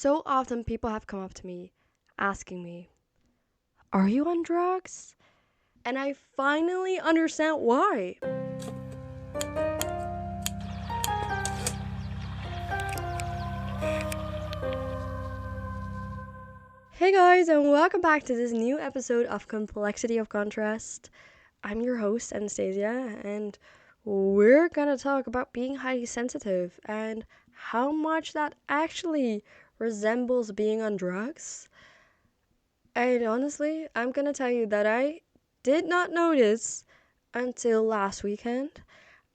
So often people have come up to me asking me, "Are you on drugs?" And I finally understand why. Hey guys, and welcome back to this new episode of Complexity of Contrast. I'm your host, Anastasia, and we're gonna talk about being highly sensitive and how much that actually resembles being on drugs. And honestly, I'm gonna tell you that I did not notice until last weekend.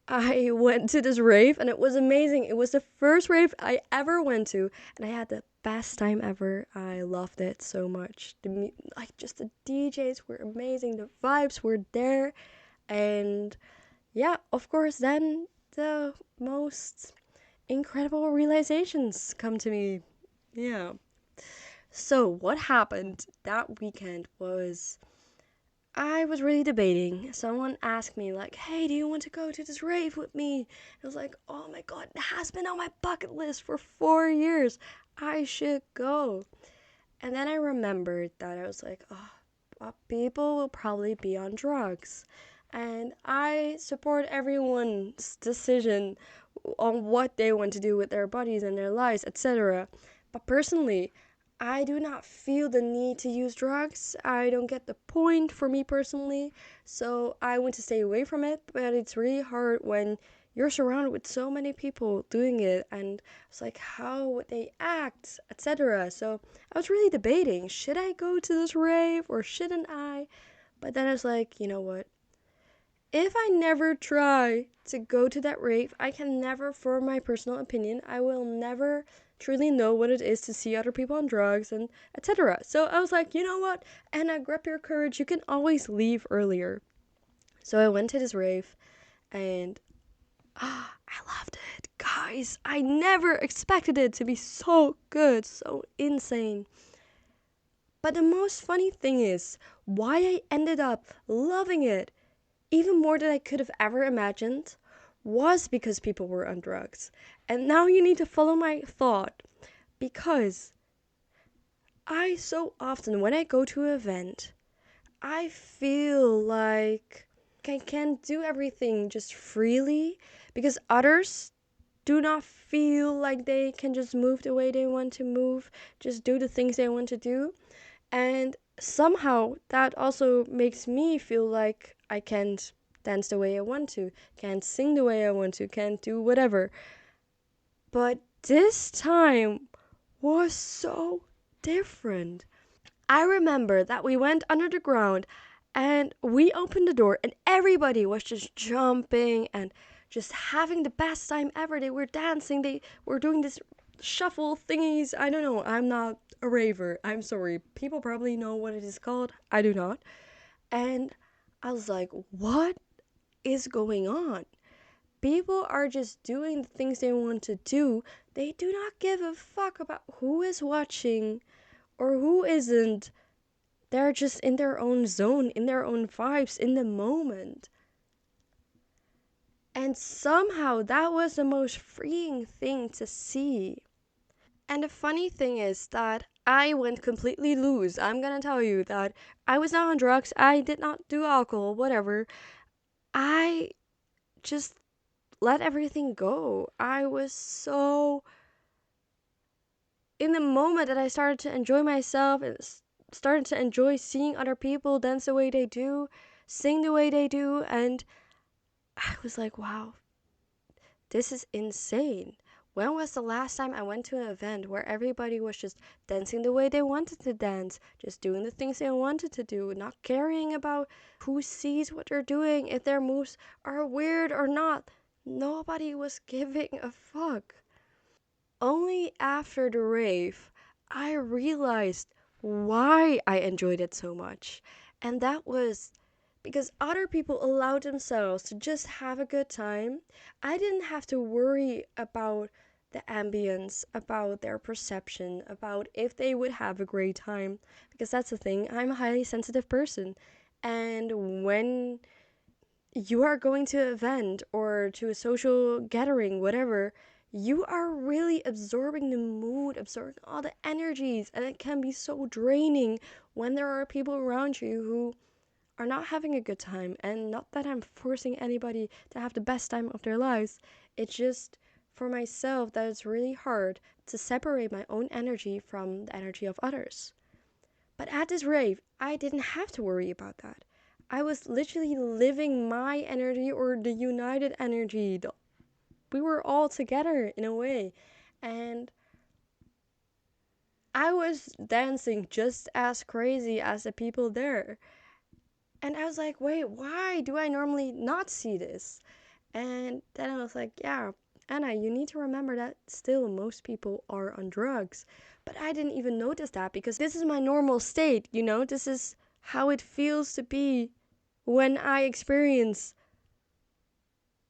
I went to this rave and it was amazing. It was the first rave I ever went to, and I had the best time ever. I loved it so much. Just the DJs were amazing. The vibes were there, and yeah, of course, then the most incredible realizations come to me. Yeah. So what happened that weekend was I was really debating. Someone asked me, like, "Hey, do you want to go to this rave with me?" I was like, "Oh my god, it has been on my bucket list for 4 years. I should go." And then I remembered that I was like, people will probably be on drugs. And I support everyone's decision on what they want to do with their bodies and their lives, etc. But personally, I do not feel the need to use drugs. I don't get the point for me personally. So I want to stay away from it. But it's really hard when you're surrounded with so many people doing it. And it's like, how would they act, etc. So I was really debating, should I go to this rave or shouldn't I? But then I was like, you know what? If I never try to go to that rave, I can never form my personal opinion. I will never truly know what it is to see other people on drugs and etc. So I was like, you know what? Anna, grab your courage. You can always leave earlier. So I went to this rave and I loved it. Guys, I never expected it to be so good, so insane. But the most funny thing is why I ended up loving it even more than I could have ever imagined was because people were on drugs. And now you need to follow my thought, because I so often, when I go to an event, I feel like I can't do everything just freely because others do not feel like they can just move the way they want to move, just do the things they want to do. And somehow that also makes me feel like I can't dance the way I want to, can't sing the way I want to, can't do whatever. But this time was so different. I remember that we went under the ground and we opened the door and everybody was just jumping and just having the best time ever. They were dancing, they were doing this shuffle thingies. I don't know, I'm not a raver. I'm sorry. People probably know what it is called. I do not. And I was like, what is going on? People are just doing the things they want to do. They do not give a fuck about who is watching or who isn't. They're just in their own zone, in their own vibes, in the moment. And somehow that was the most freeing thing to see. And the funny thing is that I went completely loose. I'm gonna tell you that I was not on drugs, I did not do alcohol, whatever. I just let everything go. I was so in the moment that I started to enjoy myself and started to enjoy seeing other people dance the way they do, sing the way they do, and I was like, wow, this is insane. When was the last time I went to an event where everybody was just dancing the way they wanted to dance, just doing the things they wanted to do, not caring about who sees what they're doing, if their moves are weird or not? Nobody was giving a fuck. Only after the rave, I realized why I enjoyed it so much. And that was because other people allowed themselves to just have a good time. I didn't have to worry about the ambience, about their perception, about if they would have a great time. Because that's the thing, I'm a highly sensitive person. And when you are going to an event or to a social gathering, whatever, you are really absorbing the mood, absorbing all the energies, and it can be so draining when there are people around you who are not having a good time. And not that I'm forcing anybody to have the best time of their lives, it's just for myself that it's really hard to separate my own energy from the energy of others. But at this rave, I didn't have to worry about that. I was literally living my energy, or the united energy. We were all together in a way. And I was dancing just as crazy as the people there. And I was like, wait, why do I normally not see this? And then I was like, yeah, Anna, you need to remember that still most people are on drugs. But I didn't even notice that because this is my normal state, you know? This is how it feels to be when I experience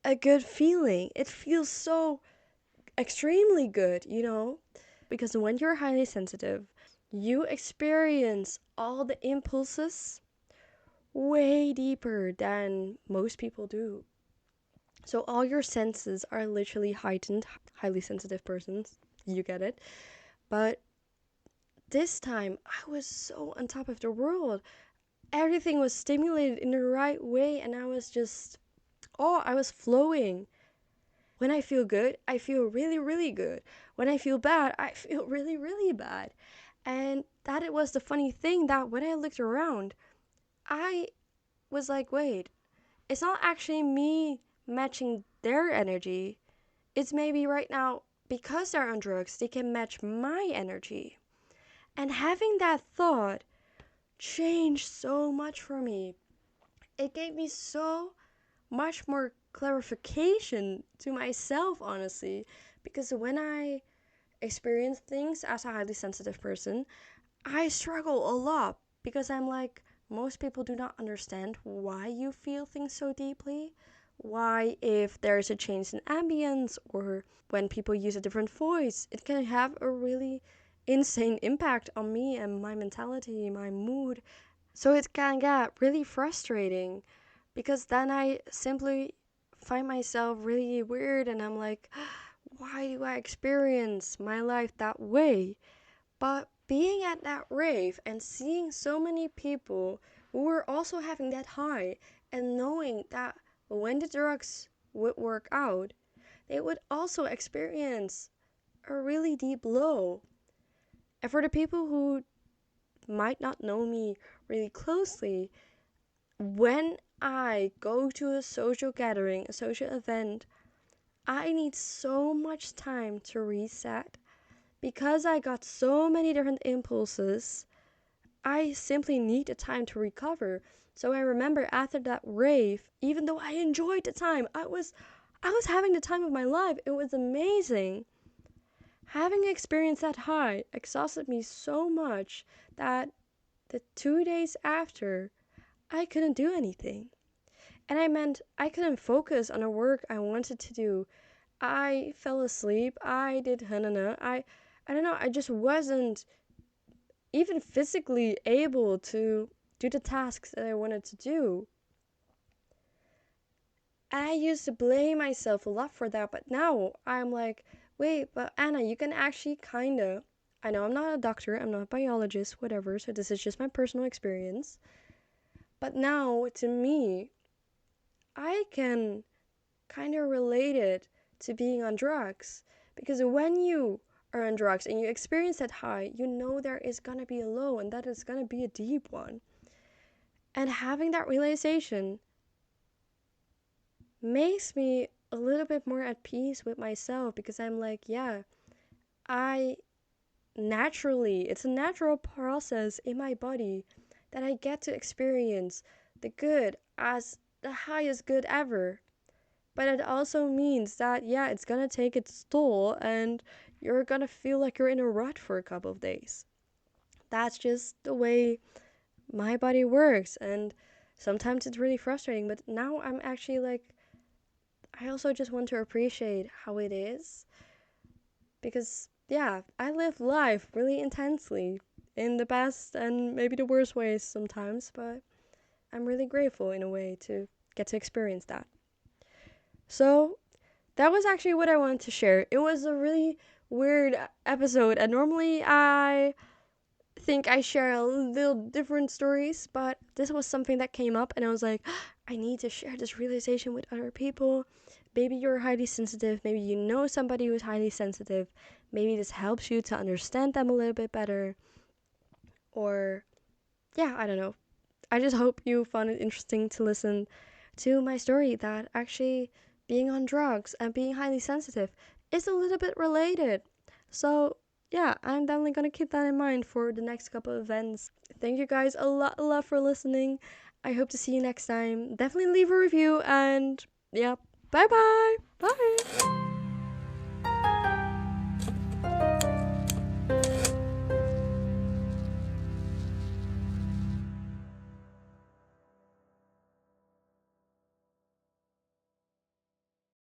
a good feeling. It feels so extremely good, you know? Because when you're highly sensitive, you experience all the impulses way deeper than most people do. So all your senses are literally heightened. Highly sensitive persons, you get it. But this time, I was so on top of the world. Everything was stimulated in the right way, and I was just, I was flowing. When I feel good, I feel really, really good. When I feel bad, I feel really, really bad. And that it was the funny thing that when I looked around, I was like, wait, it's not actually me matching their energy. It's maybe right now, because they're on drugs, they can match my energy. And having that thought changed so much for me. It gave me so much more clarification to myself, honestly. Because when I experience things as a highly sensitive person, I struggle a lot because I'm like, most people do not understand why you feel things so deeply. Why, if there's a change in ambience or when people use a different voice, it can have a really insane impact on me and my mentality, my mood. So it can get really frustrating because then I simply find myself really weird and I'm like, why do I experience my life that way? But being at that rave and seeing so many people who were also having that high and knowing that when the drugs would work out, they would also experience a really deep low. And for the people who might not know me really closely, when I go to a social gathering, a social event, I need so much time to reset because I got so many different impulses. I simply need the time to recover. So I remember after that rave, even though I enjoyed the time, I was having the time of my life. It was amazing. Having experienced that high exhausted me so much that the 2 days after, I couldn't do anything. And I meant I couldn't focus on the work I wanted to do. I fell asleep. I did hanana. I don't know, I just wasn't even physically able to do the tasks that I wanted to do. And I used to blame myself a lot for that, but now I'm like, wait, but Anna, you can actually kinda, I know I'm not a doctor, I'm not a biologist, whatever, so this is just my personal experience. But now, to me, I can kind of relate it to being on drugs. Because when you are on drugs and you experience that high, you know there is going to be a low and that is going to be a deep one. And having that realization makes me a little bit more at peace with myself because I'm like, yeah, I it's a natural process in my body that I get to experience the good as the highest good ever. But it also means that, yeah, it's gonna take its toll and you're gonna feel like you're in a rut for a couple of days. That's just the way my body works. And sometimes it's really frustrating. But now I'm actually like, I also just want to appreciate how it is. Because, yeah, I live life really intensely in the best and maybe the worst ways sometimes. But I'm really grateful in a way to get to experience that. So that was actually what I wanted to share. It was a really weird episode, and normally I think I share a little different stories, but this was something that came up, and I was like, I need to share this realization with other people. Maybe you're highly sensitive, maybe you know somebody who's highly sensitive, maybe this helps you to understand them a little bit better, or yeah, I don't know. I just hope you found it interesting to listen to my story that actually being on drugs and being highly sensitive is a little bit related. So, yeah, I'm definitely going to keep that in mind for the next couple of events. Thank you guys a lot for listening. I hope to see you next time. Definitely leave a review and yeah, bye bye. Bye.